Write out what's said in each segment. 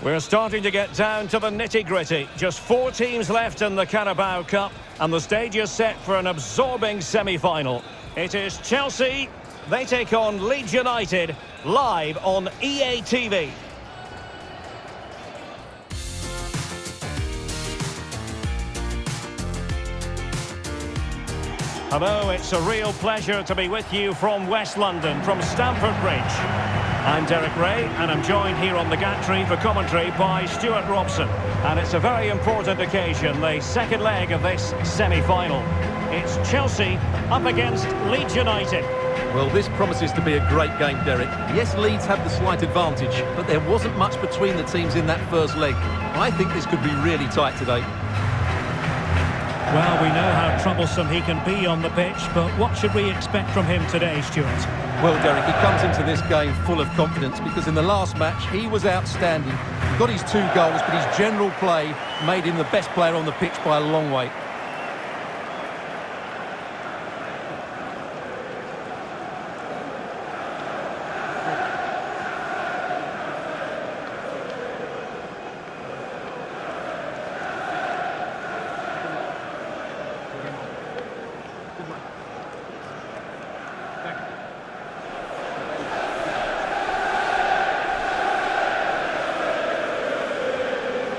We're starting to get down to the nitty-gritty. Just 4 teams left in the Carabao Cup, and the stage is set for an absorbing semi-final. It is Chelsea. They take on Leeds United, live on EA TV. Hello, it's a real pleasure to be with you from West London, from Stamford Bridge. I'm Derek Ray, and I'm joined here on the gantry for commentary by Stuart Robson. And it's a very important occasion, the second leg of this semi-final. It's Chelsea up against Leeds United. Well, this promises to be a great game, Derek. Yes, Leeds had the slight advantage, but there wasn't much between the teams in that first leg. I think this could be really tight today. Well, we know how troublesome he can be on the pitch, but what should we expect from him today, Stuart? Well, Derek, he comes into this game full of confidence because in the last match, he was outstanding. He got his 2 goals, but his general play made him the best player on the pitch by a long way.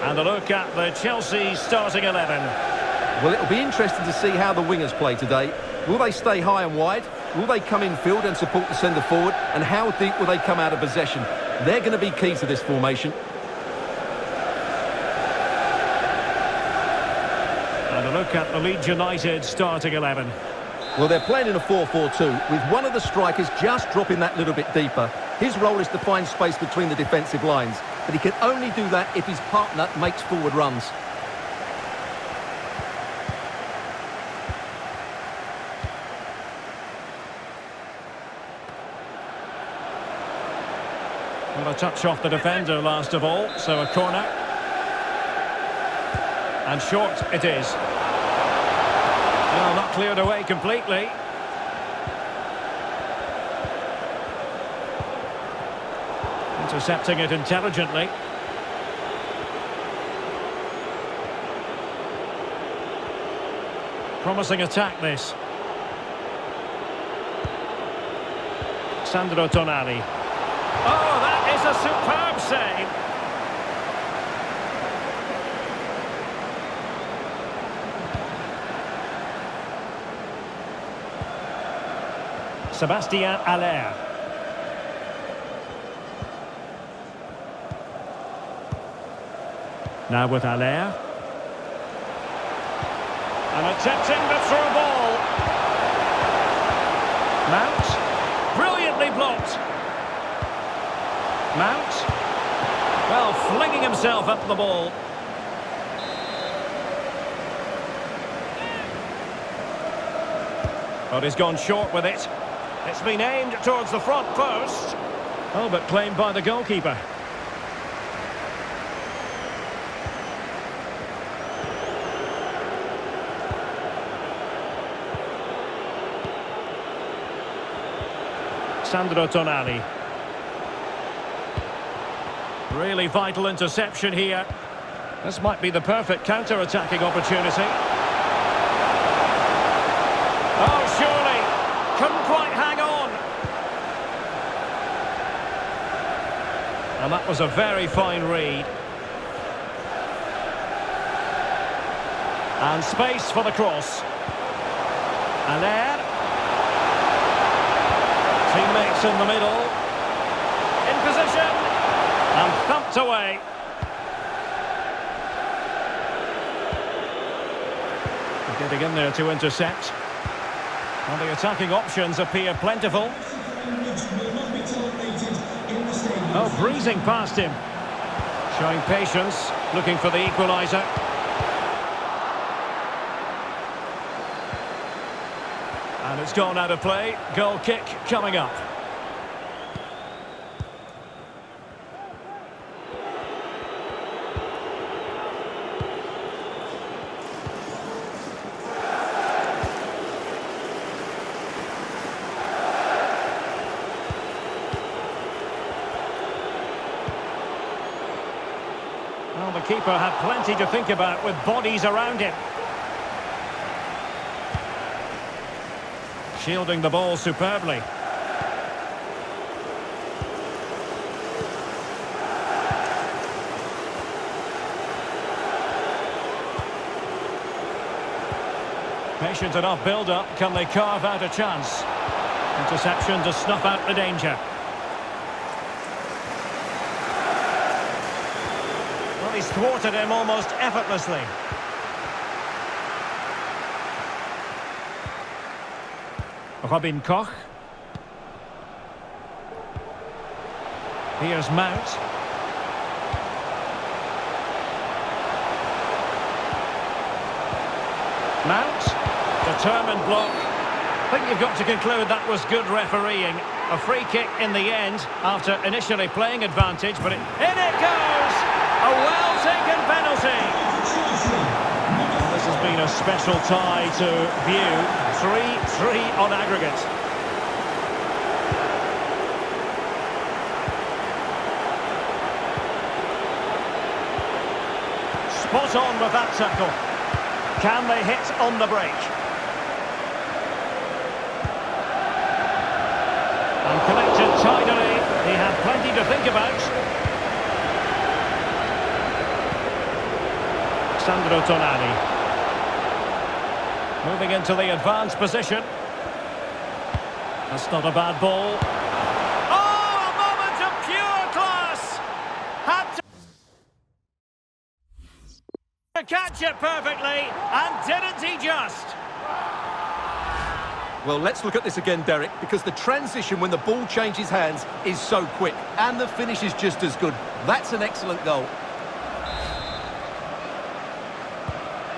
And a look at the Chelsea starting 11. Well, it'll be interesting to see how the wingers play today. Will they stay high and wide? Will they come in field and support the centre forward? And how deep will they come out of possession? They're going to be key to this formation. And a look at the Leeds United starting 11. Well, they're playing in a 4-4-2 with one of the strikers just dropping that little bit deeper. His role is to find space between the defensive lines, but he can only do that if his partner makes forward runs. Well, a touch off the defender last of all, so a corner. And short it is. Well, not cleared away completely. Intercepting it intelligently. Promising attack, this. Sandro Tonali. Oh, that is a superb save. Sébastien Haller. Now with Haller. And attempting the through ball. Mount. Brilliantly blocked. Mount. Well, flinging himself up the ball. But he's gone short with it. It's been aimed towards the front post. Oh, but claimed by the goalkeeper. Sandro Tonali. Really vital interception here. This might be the perfect counter-attacking opportunity. Oh, surely. Couldn't quite hang on. And that was a very fine read. And space for the cross. Haller. Teammates in the middle. In position. And thumped away. Getting in there to intercept. Well, the attacking options appear plentiful. Oh, breezing past him. Showing patience, looking for the equaliser. And it's gone out of play. Goal kick coming up. Well, the keeper had plenty to think about with bodies around him. Shielding the ball superbly. Patient enough build-up. Can they carve out a chance? Interception to snuff out the danger. Well, he's thwarted him almost effortlessly. Robin Koch. Here's Mount. Mount. Determined block. I think you've got to conclude that was good refereeing. A free kick in the end after initially playing advantage, but in it goes! A well-taken penalty. This has been a special tie to view. 3-3 on aggregate. Spot on with that tackle. Can they hit on the break? And collected tidily. He had plenty to think about. Sandro Tonali. Moving into the advanced position. That's not a bad ball. Oh, a moment of pure class! Had to catch it perfectly, and didn't he just? Well, let's look at this again, Derek, because the transition when the ball changes hands is so quick, and the finish is just as good. That's an excellent goal.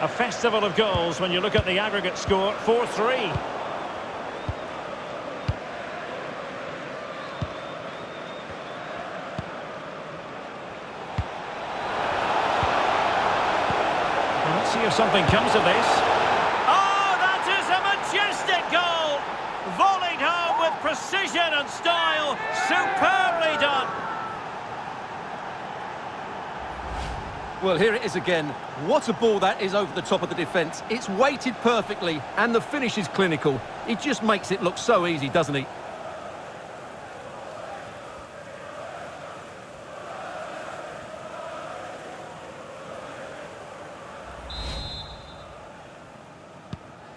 A festival of goals when you look at the aggregate score, 4-3. Let's see if something comes of this. Oh, that is a majestic goal! Volleyed home with precision and style. Superbly done. Well, here it is again. What a ball that is over the top of the defence. It's weighted perfectly, and the finish is clinical. He just makes it look so easy, doesn't he?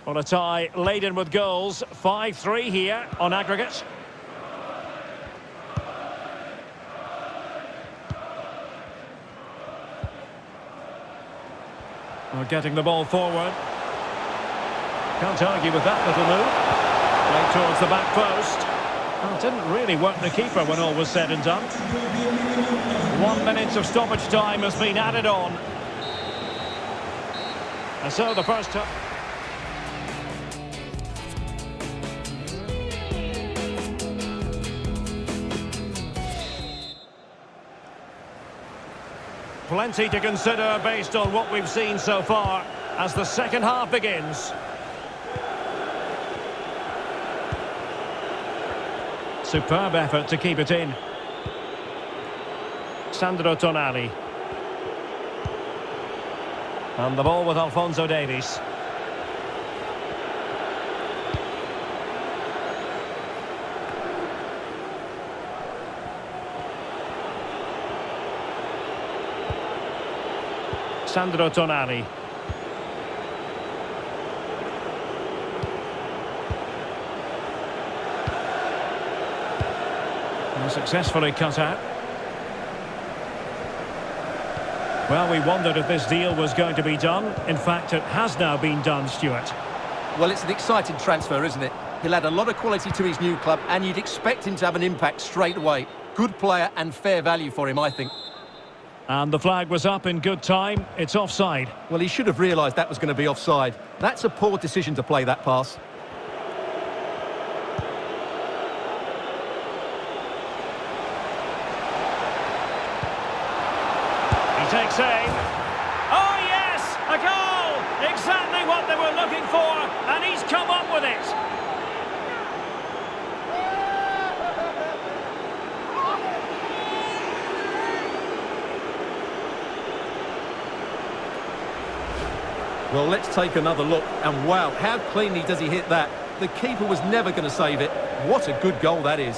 Well, a tie laden with goals. 5-3 here on aggregate. We're getting the ball forward. Can't argue with that little move. Played towards the back post. Well, it didn't really work the keeper when all was said and done. 1 minute of stoppage time has been added on. And so the first time. Plenty to consider based on what we've seen so far as the second half begins. Superb effort to keep it in. Sandro Tonali. And the ball with Alphonso Davies. Sandro Tonali. And successfully cut out. Well, we wondered if this deal was going to be done. In fact, it has now been done, Stuart. Well, it's an exciting transfer, isn't it? He'll add a lot of quality to his new club, and you'd expect him to have an impact straight away. Good player and fair value for him, I think. And the flag was up in good time. It's offside. Well, he should have realised that was going to be offside. That's a poor decision to play that pass. He takes aim. Oh, yes! A goal! Exactly what they were looking for, and he's come up with it. Well, let's take another look. And wow, how cleanly does he hit that? The keeper was never going to save it. What a good goal that is.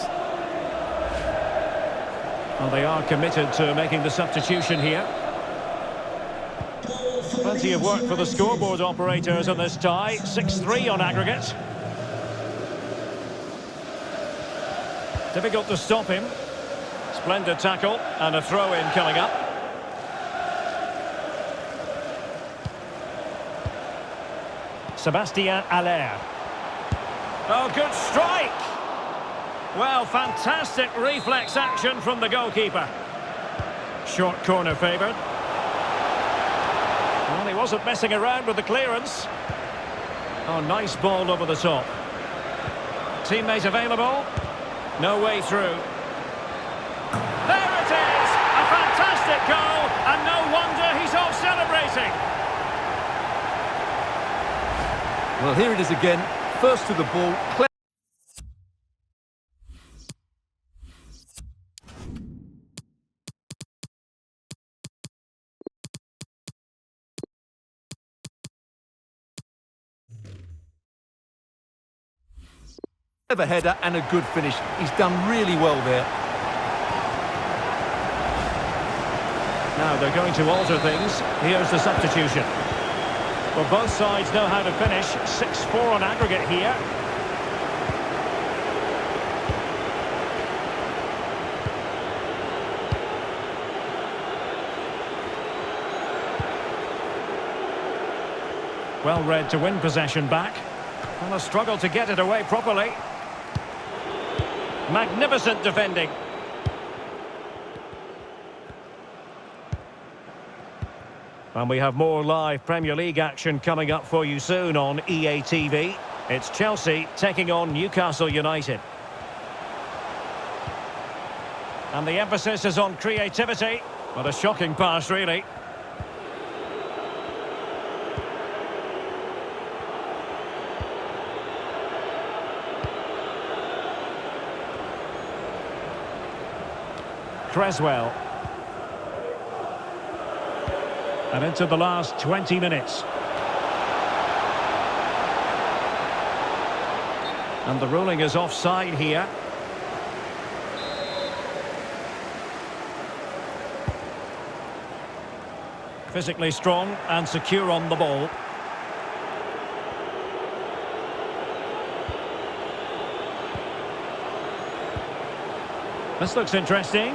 Well, they are committed to making the substitution here. Plenty of work for the scoreboard operators on this tie. 6-3 on aggregate. Difficult to stop him. Splendid tackle and a throw-in coming up. Sébastien Haller. Oh, good strike! Well, fantastic reflex action from the goalkeeper. Short corner favoured. Well, he wasn't messing around with the clearance. Oh, nice ball over the top. Teammate available. No way through. There it is! A fantastic goal, and no wonder he's off celebrating. Well, here it is again. First to the ball. Clever header and a good finish. He's done really well there. Now they're going to alter things. Here's the substitution. Well, both sides know how to finish. 6-4 on aggregate here. Well read to win possession back. And a struggle to get it away properly. Magnificent defending. And we have more live Premier League action coming up for you soon on EA TV. It's Chelsea taking on Newcastle United. And the emphasis is on creativity. What a shocking pass, really. Creswell. And into the last 20 minutes. And the ruling is offside here. Physically strong and secure on the ball. This looks interesting.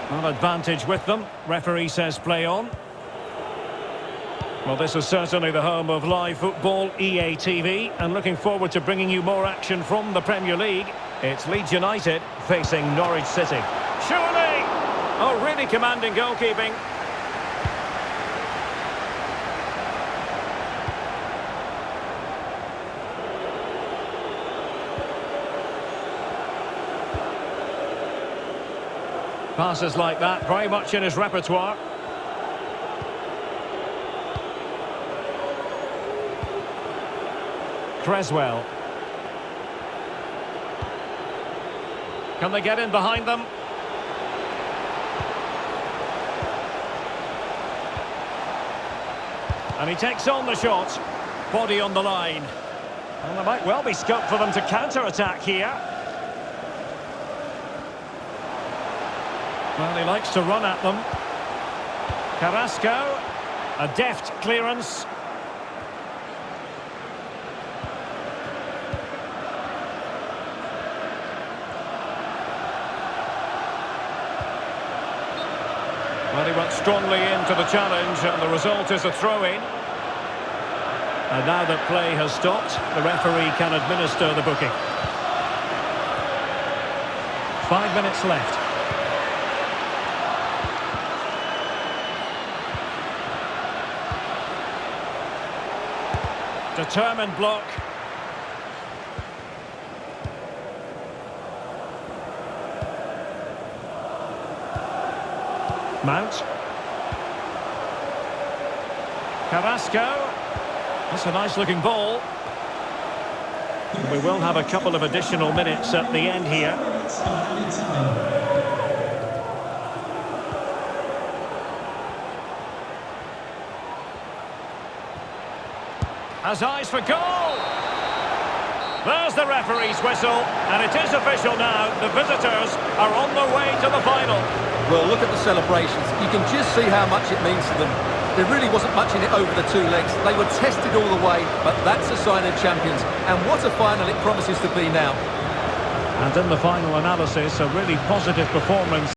An advantage with them. Referee says play on. Well, this is certainly the home of live football, EA TV, and looking forward to bringing you more action from the Premier League. It's Leeds United facing Norwich City. Surely! Oh, really commanding goalkeeping. Passes like that, very much in his repertoire. Creswell. Can they get in behind them? And he takes on the shot. Body on the line. And there might well be scope for them to counter-attack here. Well, he likes to run at them. Carrasco. A deft clearance. Well, he went strongly into the challenge, and the result is a throw-in. And now that play has stopped, the referee can administer the booking. 5 minutes left. Determined block. Mount. Carrasco. That's a nice looking ball. We will have a couple of additional minutes at the end here. Has eyes for goal. There's the referee's whistle, and it is official now. The visitors are on their way to the final. Well, look at the celebrations. You can just see how much it means to them. There really wasn't much in it over the two legs. They were tested all the way, but that's a sign of champions. And what a final it promises to be now. And in the final analysis, a really positive performance.